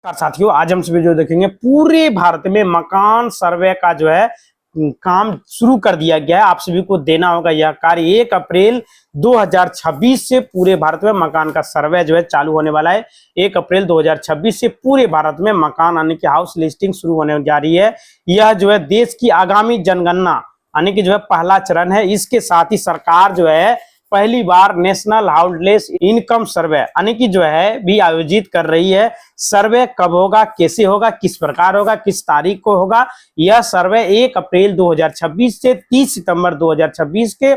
साथियों, आज हम सभी जो देखेंगे पूरे भारत में मकान सर्वे का जो है काम शुरू कर दिया गया है। आप सभी को देना होगा यह कार्य 1 अप्रैल 2026 से पूरे भारत में मकान का सर्वे जो है चालू होने वाला है। 1 अप्रैल 2026 से पूरे भारत में मकान यानी कि हाउस लिस्टिंग शुरू होने जा रही है। यह जो है देश की आगामी जनगणना यानी कि जो है पहला चरण है। इसके साथ ही सरकार जो है पहली बार नेशनल हाउसलेस इनकम सर्वे यानी कि जो है भी आयोजित कर रही है। सर्वे कब होगा, कैसे होगा, किस प्रकार होगा, किस तारीख को होगा, यह सर्वे 1 अप्रैल 2026 से 30 सितंबर 2026 के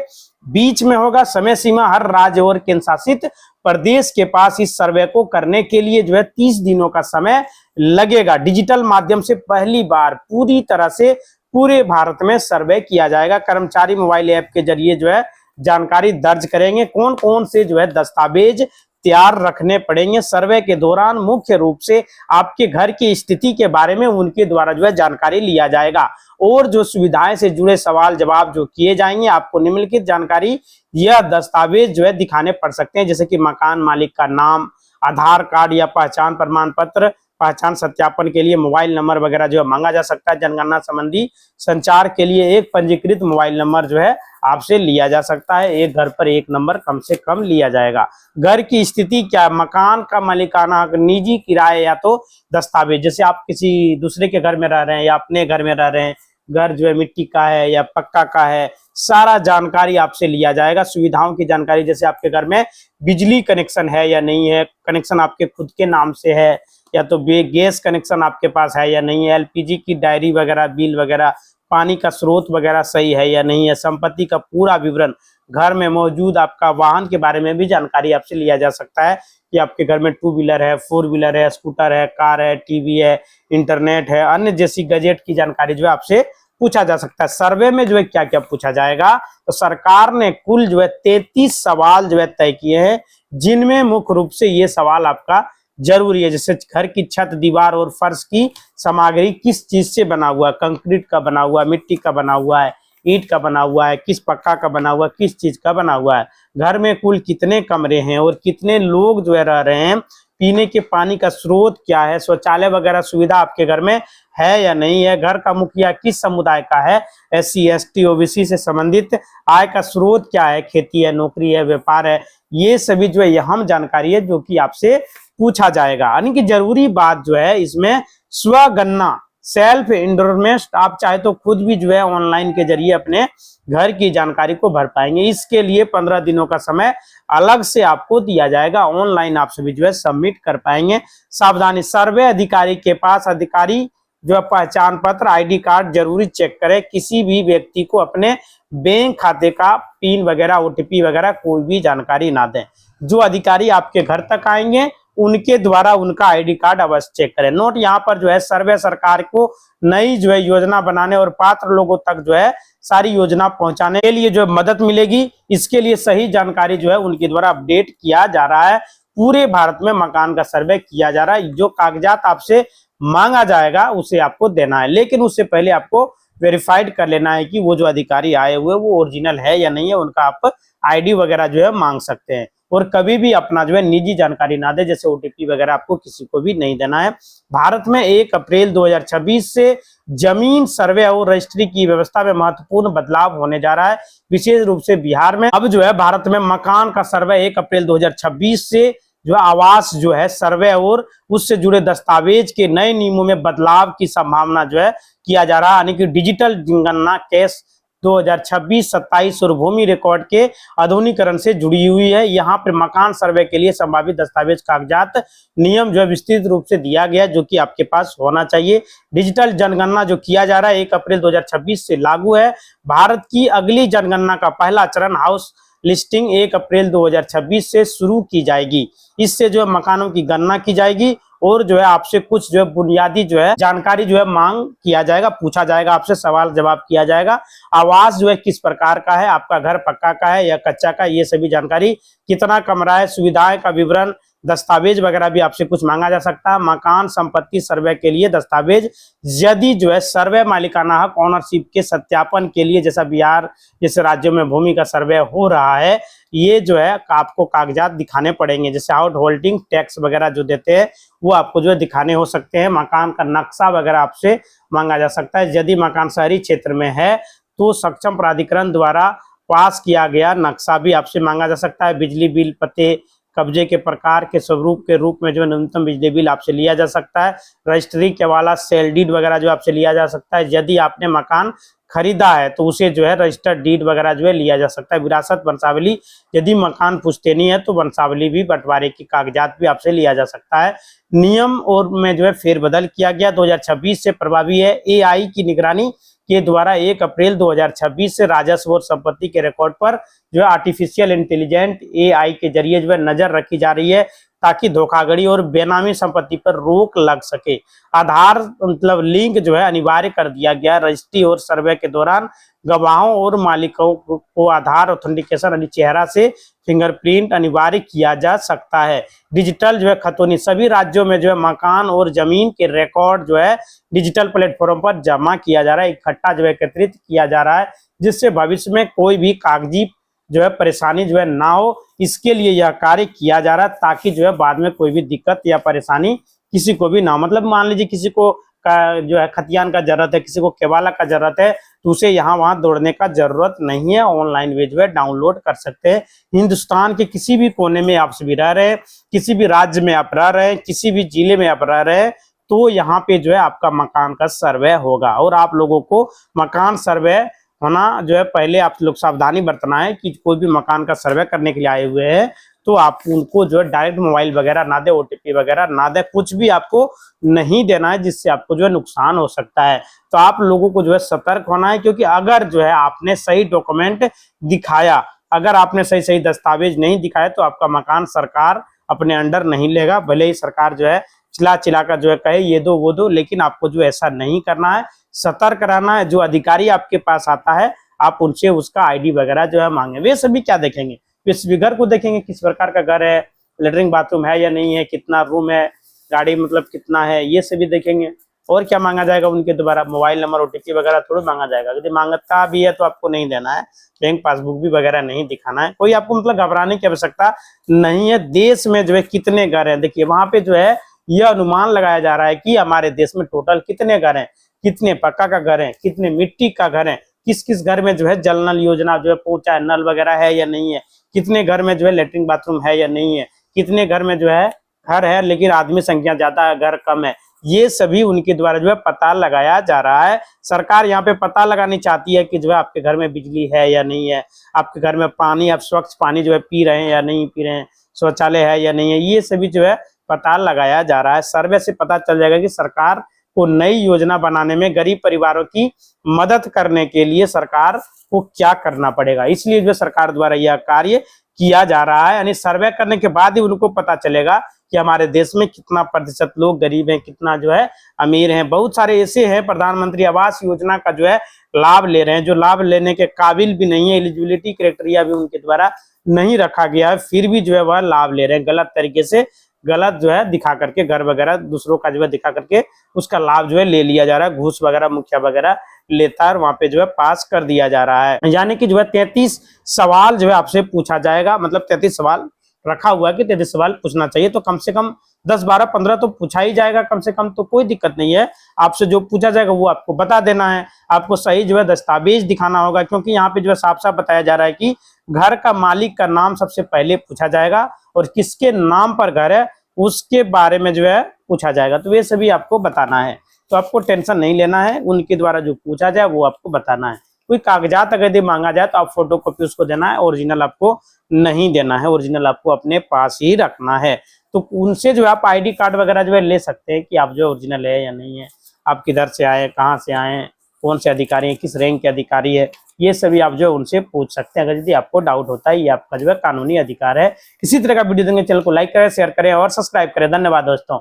बीच में होगा। समय सीमा हर राज्य और केंद्र शासित प्रदेश के पास इस सर्वे को करने के लिए जो है 30 दिनों का समय लगेगा। डिजिटल माध्यम से पहली बार पूरी तरह से पूरे भारत में सर्वे किया जाएगा। कर्मचारी मोबाइल ऐप के जरिए जो है जानकारी दर्ज करेंगे। कौन कौन से जो है दस्तावेज तैयार रखने पड़ेंगे सर्वे के दौरान, मुख्य रूप से आपके घर की स्थिति के बारे में उनके द्वारा जो है जानकारी लिया जाएगा और जो सुविधाएं से जुड़े सवाल जवाब जो किए जाएंगे आपको निम्नलिखित जानकारी यह दस्तावेज जो है दिखाने पड़ सकते हैं, जैसे कि मकान मालिक का नाम, आधार कार्ड या पहचान प्रमाण पत्र, पहचान सत्यापन के लिए मोबाइल नंबर वगैरह जो है मांगा जा सकता है। जनगणना संबंधी संचार के लिए एक पंजीकृत मोबाइल नंबर जो है आपसे लिया जा सकता है। एक घर पर एक नंबर कम से कम लिया जाएगा। घर की स्थिति क्या, मकान का मालिकाना हक, निजी किराए या तो दस्तावेज, जैसे आप किसी दूसरे के घर में रह रहे हैं या अपने घर में रह रहे हैं, घर जो है मिट्टी का है या पक्का का है, सारा जानकारी आपसे लिया जाएगा। सुविधाओं की जानकारी, जैसे आपके घर में बिजली कनेक्शन है या नहीं है, कनेक्शन आपके खुद के नाम से है या तो गैस कनेक्शन आपके पास है या नहीं है, एलपीजी की डायरी वगैरह, बिल वगैरह, पानी का स्रोत वगैरह सही है या नहीं है, संपत्ति का पूरा विवरण, घर में मौजूद आपका वाहन के बारे में भी जानकारी आपसे लिया जा सकता है कि आपके घर में 2 व्हीलर है, 4 व्हीलर है, स्कूटर है, कार है, टीवी है, इंटरनेट है, अन्य जैसी गजेट की जानकारी जो है आपसे पूछा जा सकता है। सर्वे में जो है क्या क्या पूछा जाएगा, तो सरकार ने कुल जो है 33 सवाल जो है तय किए हैं, जिनमें मुख्य रूप से ये सवाल आपका जरूरी है, जैसे घर की छत, दीवार और फर्श की सामग्री किस चीज से बना हुआ है, कंक्रीट का बना हुआ है, मिट्टी का बना हुआ है, ईंट का बना हुआ है, किस पक्का का बना हुआ है, किस चीज का बना हुआ है, घर में कुल कितने कमरे हैं और कितने लोग जो है रह रहे हैं, पीने के पानी का स्रोत क्या है, शौचालय वगैरह सुविधा आपके घर में है या नहीं है, घर का मुखिया किस समुदाय का है, SC ST OBC से संबंधित, आय का स्रोत क्या है, खेती है, नौकरी है, व्यापार है, ये सभी जो है अहम जानकारी है जो कि आपसे पूछा जाएगा। यानी कि जरूरी बात जो है इसमें स्वगणना, सेल्फ इंडोर्समेंट, आप चाहे तो खुद भी जो है ऑनलाइन के जरिए अपने घर की जानकारी को भर पाएंगे। इसके लिए 15 दिनों का समय अलग से आपको दिया जाएगा, ऑनलाइन आप सभी जो है सबमिट कर पाएंगे। सावधानी, सर्वे अधिकारी के पास अधिकारी जो है पहचान पत्र, ID कार्ड जरूरी चेक करें। किसी भी व्यक्ति को अपने बैंक खाते का पिन वगैरह, OTP वगैरह कोई भी जानकारी ना दें। जो अधिकारी आपके घर तक आएंगे उनके द्वारा उनका ID कार्ड अवश्य चेक करें। नोट यहाँ पर जो है सर्वे सरकार को नई जो है योजना बनाने और पात्र लोगों तक जो है सारी योजना पहुंचाने के लिए जो है मदद मिलेगी। इसके लिए सही जानकारी जो है उनके द्वारा अपडेट किया जा रहा है। पूरे भारत में मकान का सर्वे किया जा रहा है। जो कागजात आपसे मांगा जाएगा उसे आपको देना है, लेकिन उससे पहले आपको वेरीफाइड कर लेना है कि वो जो अधिकारी आए हुए वो ओरिजिनल है या नहीं है। उनका आप ID वगैरह जो है मांग सकते हैं और कभी भी अपना जो है निजी जानकारी ना दे, जैसे OTP वगैरह आपको किसी को भी नहीं देना है। भारत में 1 अप्रैल 2026 से जमीन सर्वे और रजिस्ट्री की व्यवस्था में महत्वपूर्ण बदलाव होने जा रहा है, विशेष रूप से बिहार में। अब जो है भारत में मकान का सर्वे 1 अप्रैल 2026 से जो आवास जो है सर्वे और उससे जुड़े दस्तावेज के नए नियमों में बदलाव की संभावना जो है किया जा रहा है, यानी कि डिजिटल जनगणना केस 2026-27 और भूमि रिकॉर्ड के आधुनिकीकरण से जुड़ी हुई है। यहाँ पर मकान सर्वे के लिए संभावित दस्तावेज, कागजात, नियम जो है विस्तृत रूप से दिया गया जो कि आपके पास होना चाहिए। डिजिटल जनगणना जो किया जा रहा है 1 अप्रैल 2026 से लागू है। भारत की अगली जनगणना का पहला चरण हाउस लिस्टिंग 1 अप्रैल 2026 से शुरू की जाएगी। इससे जो है मकानों की गणना की जाएगी और जो है आपसे कुछ जो है बुनियादी जो है जानकारी जो है मांग किया जाएगा, पूछा जाएगा, आपसे सवाल जवाब किया जाएगा। आवास जो है किस प्रकार का है, आपका घर पक्का का है या कच्चा का, ये सभी जानकारी, कितना कमरा है, सुविधाएं का विवरण, दस्तावेज वगैरह भी आपसे कुछ मांगा जा सकता है। मकान संपत्ति सर्वे के लिए दस्तावेज, यदि जो है सर्वे मालिकाना हक ऑनरशिप के सत्यापन के लिए, जैसा बिहार जैसे राज्यों में भूमि का सर्वे हो रहा है, ये जो है आपको कागजात दिखाने पड़ेंगे। जैसे आउट होल्डिंग टैक्स वगैरह जो देते हैं वो आपको जो है दिखाने हो सकते हैं। मकान का नक्शा वगैरह आपसे मांगा जा सकता है। यदि मकान शहरी क्षेत्र में है तो सक्षम प्राधिकरण द्वारा पास किया गया नक्शा भी आपसे मांगा जा सकता है। बिजली बिल, पते, कब्जे के प्रकार के स्वरूप के रूप में जो न्यूनतम बिजली बिल आपसे लिया जा सकता है। रजिस्ट्री के वाला सेल डीड वगैरह जो आपसे लिया जा सकता है। यदि आपने मकान खरीदा है तो उसे जो है रजिस्टर्ड डीड वगैरह जो है लिया जा सकता है। विरासत वंशावली, यदि मकान पुश्तैनी है तो वंशावली भी, बंटवारे की कागजात भी आपसे लिया जा सकता है। नियम और में जो है फेरबदल किया गया, 2026 से प्रभावी है। एआई की निगरानी के द्वारा 1 अप्रैल 2026 से राजस्व और संपत्ति के रिकॉर्ड पर जो है आर्टिफिशियल इंटेलिजेंट एआई के जरिए जो है नजर रखी जा रही है, ताकि धोखाधड़ी और बेनामी संपत्ति पर रोक लग सके। आधार मतलब लिंक जो है अनिवार्य कर दिया गया। रजिस्ट्री और सर्वे के दौरान गवाहों और मालिकों को आधार ऑथेंटिकेशन यानी चेहरा से फिंगरप्रिंट अनिवार्य किया जा सकता है। डिजिटल जो है खतौनी, सभी राज्यों में जो है मकान और जमीन के रिकॉर्ड जो है डिजिटल प्लेटफॉर्म पर जमा किया जा रहा है, इकट्ठा जो है एकत्रित किया जा रहा है, जिससे भविष्य में कोई भी कागजी जो है परेशानी जो है ना हो। इसके लिए यह कार्य किया जा रहा है ताकि जो है बाद में कोई भी दिक्कत या परेशानी किसी को भी ना, मतलब मान लीजिए किसी को का जो है खतियान का जरूरत है, किसी को केवाला का जरूरत है, तो उसे यहाँ वहां दौड़ने का जरूरत नहीं है। ऑनलाइन वे जो है डाउनलोड कर सकते हैं। हिंदुस्तान के किसी भी कोने में आप भी रह रहे हैं, किसी भी राज्य में आप रह रहे हैं, किसी भी जिले में आप रह रहे हैं, तो यहाँ पे जो है आपका मकान का सर्वे होगा। और आप लोगों को मकान सर्वे होना जो है, पहले आप लोग सावधानी बरतना है कि कोई भी मकान का सर्वे करने के लिए आए हुए हैं तो आप उनको जो है डायरेक्ट मोबाइल वगैरह ना दे, ओटीपी वगैरह ना दे, कुछ भी आपको नहीं देना है जिससे आपको जो है नुकसान हो सकता है। तो आप लोगों को जो है सतर्क होना है, क्योंकि अगर जो है आपने सही डॉक्यूमेंट दिखाया, अगर आपने सही सही दस्तावेज नहीं दिखाया तो आपका मकान सरकार अपने अंडर नहीं लेगा। भले ही सरकार जो है चिल्ला चिल्ला कर जो है कहे ये दो वो दो, लेकिन आपको जो ऐसा नहीं करना है, सतर्क रहना है। जो अधिकारी आपके पास आता है आप उनसे उसका आईडी वगैरह जो है मांगे। वे सभी क्या देखेंगे, इस घर को देखेंगे, किस प्रकार का घर है, लेटरिन बाथरूम है या नहीं है, कितना रूम है, गाड़ी मतलब कितना है, ये सभी देखेंगे। और क्या मांगा जाएगा उनके द्वारा, मोबाइल नंबर, ओटीपी वगैरह थोड़ा मांगा जाएगा। यदि मांगता भी है तो आपको नहीं देना है। बैंक पासबुक भी वगैरह नहीं दिखाना है। कोई आपको मतलब घबराने की आवश्यकता नहीं है। देश में जो है कितने घर हैं, देखिए वहां पे जो है यह अनुमान लगाया जा रहा है कि हमारे देश में टोटल कितने घर हैं, कितने पक्का का घर है, कितने मिट्टी का घर है, किस किस घर में जो है जल नल योजना जो है पहुंचा है, नल वगैरह है या नहीं है, कितने घर में जो है लेटरिन बाथरूम है या नहीं है, कितने घर में जो है घर है लेकिन आदमी संख्या ज्यादा है, घर कम है। ये सभी उनके द्वारा जो है पता लगाया जा रहा है। सरकार यहाँ पे पता लगानी चाहती है कि जो है आपके घर में बिजली है या नहीं है, आपके घर में पानी, आप स्वच्छ पानी जो है पी रहे हैं या नहीं पी रहे हैं, शौचालय है या नहीं है, ये सभी जो है पता लगाया जा रहा है। सर्वे से पता चल जाएगा कि सरकार को नई योजना बनाने में गरीब परिवारों की मदद करने के लिए सरकार को क्या करना पड़ेगा। इसलिए जो सरकार द्वारा यह कार्य किया जा रहा है। यानी सर्वे करने के बाद ही उनको पता चलेगा कि हमारे देश में कितना प्रतिशत लोग गरीब हैं, कितना जो है अमीर हैं। बहुत सारे ऐसे हैं प्रधानमंत्री आवास योजना का जो है लाभ ले रहे हैं, जो लाभ लेने के काबिल भी नहीं है, एलिजिबिलिटी क्राइटेरिया भी उनके द्वारा नहीं रखा गया है, फिर भी जो है वह लाभ ले रहे हैं गलत तरीके से, गलत जो है दिखा करके, घर वगैरह दूसरों का जो है दिखा करके उसका लाभ जो है ले लिया जा रहा है। घूस वगैरह मुखिया वगैरह लेता है, वहां पे जो है पास कर दिया जा रहा है। यानी कि जो है 33 सवाल जो है आपसे पूछा जाएगा, मतलब 33 सवाल रखा हुआ है कि 33 सवाल पूछना चाहिए, तो कम से कम 10, 12, 15 तो पूछा ही जाएगा कम से कम, तो कोई दिक्कत नहीं है। आपसे जो पूछा जाएगा वो आपको बता देना है। आपको सही जो है दस्तावेज दिखाना होगा, क्योंकि यहाँ पे जो है साफ साफ बताया जा रहा है कि घर का मालिक का नाम सबसे पहले पूछा जाएगा और किसके नाम पर घर है उसके बारे में जो है पूछा जाएगा। तो ये सभी आपको बताना है, तो आपको टेंशन नहीं लेना है। उनके द्वारा जो पूछा जाए वो आपको बताना है। कोई कागजात अगर मांगा जाए तो आप फोटो कॉपी उसको देना है, ओरिजिनल आपको नहीं देना है, ओरिजिनल आपको अपने पास ही रखना है। तो उनसे जो है आप आईडी कार्ड वगैरह जो है ले सकते हैं कि आप जो ओरिजिनल है या नहीं है, आप किधर से आए, कहाँ से आए, कौन से अधिकारी हैं, किस रैंक के अधिकारी है, ये सभी आप जो है उनसे पूछ सकते हैं अगर यदि आपको डाउट होता है। ये आपका जो है कानूनी अधिकार है। इसी तरह का वीडियो देंगे, चैनल को लाइक करें, शेयर करें और सब्सक्राइब करें। धन्यवाद दोस्तों।